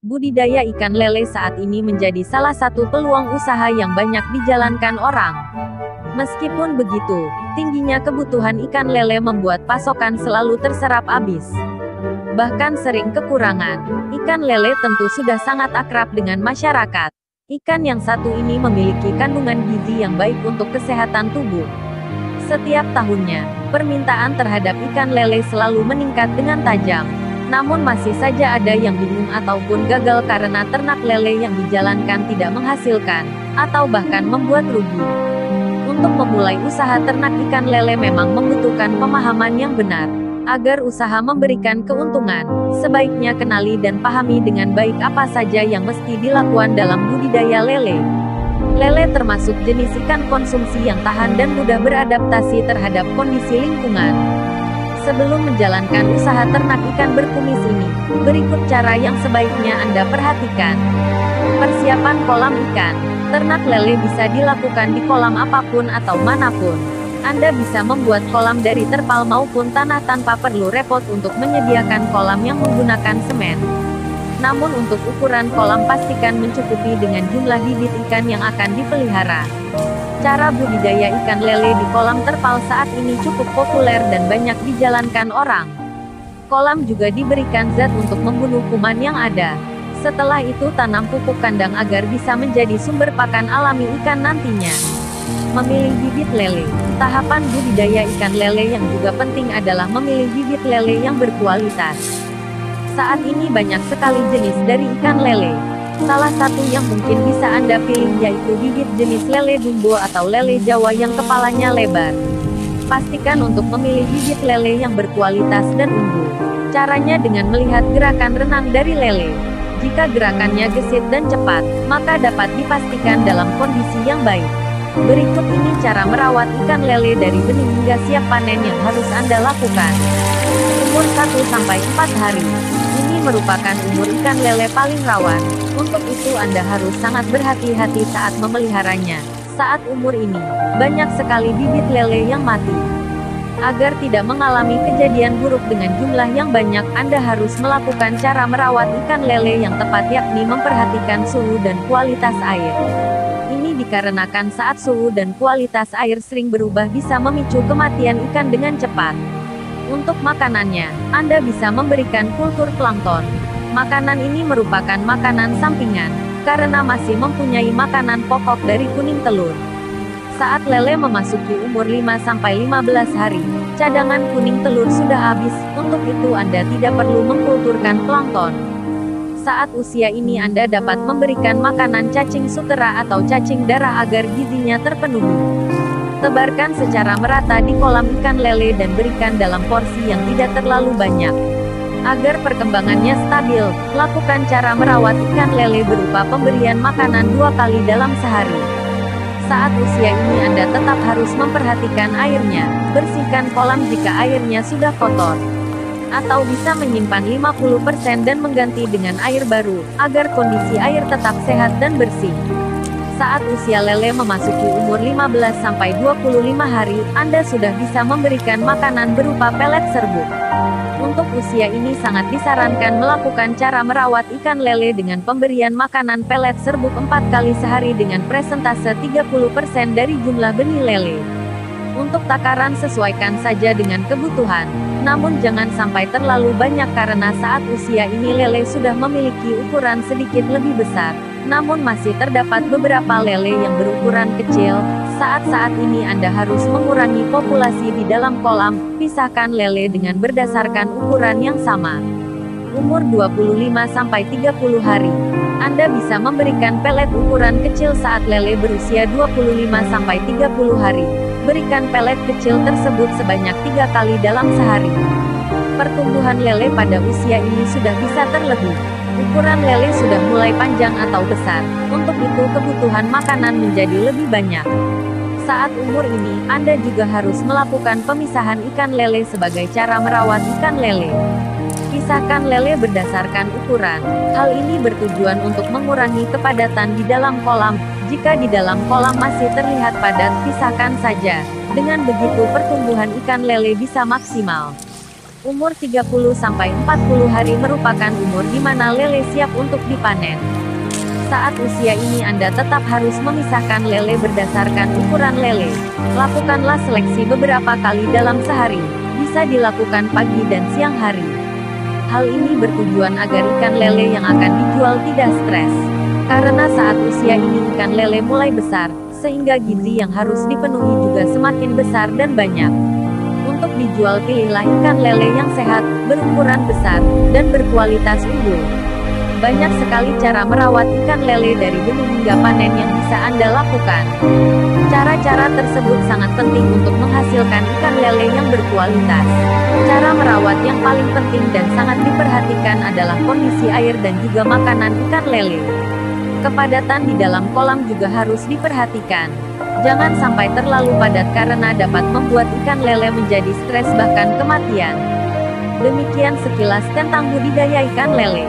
Budidaya ikan lele saat ini menjadi salah satu peluang usaha yang banyak dijalankan orang. Meskipun begitu, tingginya kebutuhan ikan lele membuat pasokan selalu terserap habis. Bahkan sering kekurangan. Ikan lele tentu sudah sangat akrab dengan masyarakat. Ikan yang satu ini memiliki kandungan gizi yang baik untuk kesehatan tubuh. Setiap tahunnya, permintaan terhadap ikan lele selalu meningkat dengan tajam. Namun masih saja ada yang bingung ataupun gagal karena ternak lele yang dijalankan tidak menghasilkan, atau bahkan membuat rugi. Untuk memulai usaha ternak ikan lele memang membutuhkan pemahaman yang benar. Agar usaha memberikan keuntungan, sebaiknya kenali dan pahami dengan baik apa saja yang mesti dilakukan dalam budidaya lele. Lele termasuk jenis ikan konsumsi yang tahan dan mudah beradaptasi terhadap kondisi lingkungan. Sebelum menjalankan usaha ternak ikan berkumis ini, berikut cara yang sebaiknya Anda perhatikan. Persiapan kolam ikan. Ternak lele bisa dilakukan di kolam apapun atau manapun. Anda bisa membuat kolam dari terpal maupun tanah tanpa perlu repot untuk menyediakan kolam yang menggunakan semen. Namun untuk ukuran kolam pastikan mencukupi dengan jumlah bibit ikan yang akan dipelihara. Cara budidaya ikan lele di kolam terpal saat ini cukup populer dan banyak dijalankan orang. Kolam juga diberikan zat untuk membunuh kuman yang ada. Setelah itu tanam pupuk kandang agar bisa menjadi sumber pakan alami ikan nantinya. Memilih bibit lele. Tahapan budidaya ikan lele yang juga penting adalah memilih bibit lele yang berkualitas. Saat ini banyak sekali jenis dari ikan lele. Salah satu yang mungkin bisa Anda pilih yaitu bibit jenis lele dumbo atau lele Jawa yang kepalanya lebar. Pastikan untuk memilih bibit lele yang berkualitas dan unggul. Caranya dengan melihat gerakan renang dari lele. Jika gerakannya gesit dan cepat, maka dapat dipastikan dalam kondisi yang baik. Berikut ini cara merawat ikan lele dari benih hingga siap panen yang harus Anda lakukan. Umur 1-4 hari. Ini merupakan umur ikan lele paling rawan. Untuk itu Anda harus sangat berhati-hati saat memeliharanya. Saat umur ini, banyak sekali bibit lele yang mati. Agar tidak mengalami kejadian buruk dengan jumlah yang banyak, Anda harus melakukan cara merawat ikan lele yang tepat yakni memperhatikan suhu dan kualitas air. Ini dikarenakan saat suhu dan kualitas air sering berubah bisa memicu kematian ikan dengan cepat. Untuk makanannya, Anda bisa memberikan kultur plankton. Makanan ini merupakan makanan sampingan, karena masih mempunyai makanan pokok dari kuning telur. Saat lele memasuki umur 5-15 hari, cadangan kuning telur sudah habis, untuk itu Anda tidak perlu mengkulturkan plankton. Saat usia ini Anda dapat memberikan makanan cacing sutera atau cacing darah agar gizinya terpenuhi. Tebarkan secara merata di kolam ikan lele dan berikan dalam porsi yang tidak terlalu banyak. Agar perkembangannya stabil, lakukan cara merawat ikan lele berupa pemberian makanan 2 kali dalam sehari. Saat usia ini Anda tetap harus memperhatikan airnya, bersihkan kolam jika airnya sudah kotor. Atau bisa menyimpan 50% dan mengganti dengan air baru, agar kondisi air tetap sehat dan bersih. Saat usia lele memasuki umur 15-25 hari, Anda sudah bisa memberikan makanan berupa pelet serbuk. Untuk usia ini sangat disarankan melakukan cara merawat ikan lele dengan pemberian makanan pelet serbuk 4 kali sehari dengan presentase 30% dari jumlah benih lele. Untuk takaran sesuaikan saja dengan kebutuhan, namun jangan sampai terlalu banyak karena saat usia ini lele sudah memiliki ukuran sedikit lebih besar. Namun masih terdapat beberapa lele yang berukuran kecil. Saat-saat ini Anda harus mengurangi populasi di dalam kolam, pisahkan lele dengan berdasarkan ukuran yang sama. Umur 25-30 hari. Anda bisa memberikan pelet ukuran kecil saat lele berusia 25-30 hari. Berikan pelet kecil tersebut sebanyak 3 kali dalam sehari. Pertumbuhan lele pada usia ini sudah bisa terlebih. Ukuran lele sudah mulai panjang atau besar. Untuk itu kebutuhan makanan menjadi lebih banyak. Saat umur ini, Anda juga harus melakukan pemisahan ikan lele sebagai cara merawat ikan lele. Pisahkan lele berdasarkan ukuran. Hal ini bertujuan untuk mengurangi kepadatan di dalam kolam. Jika di dalam kolam masih terlihat padat, pisahkan saja. Dengan begitu pertumbuhan ikan lele bisa maksimal. Umur 30-40 hari merupakan umur di mana lele siap untuk dipanen. Saat usia ini Anda tetap harus memisahkan lele berdasarkan ukuran lele. Lakukanlah seleksi beberapa kali dalam sehari. Bisa dilakukan pagi dan siang hari. Hal ini bertujuan agar ikan lele yang akan dijual tidak stres. Karena saat usia ini ikan lele mulai besar, sehingga gizi yang harus dipenuhi juga semakin besar dan banyak. Untuk dijual pilihlah ikan lele yang sehat, berukuran besar, dan berkualitas unggul. Banyak sekali cara merawat ikan lele dari benih hingga panen yang bisa Anda lakukan. Cara-cara tersebut sangat penting untuk menghasilkan ikan lele yang berkualitas. Cara merawat yang paling penting dan sangat diperhatikan adalah kondisi air dan juga makanan ikan lele. Kepadatan di dalam kolam juga harus diperhatikan. Jangan sampai terlalu padat karena dapat membuat ikan lele menjadi stres bahkan kematian. Demikian sekilas tentang budidaya ikan lele.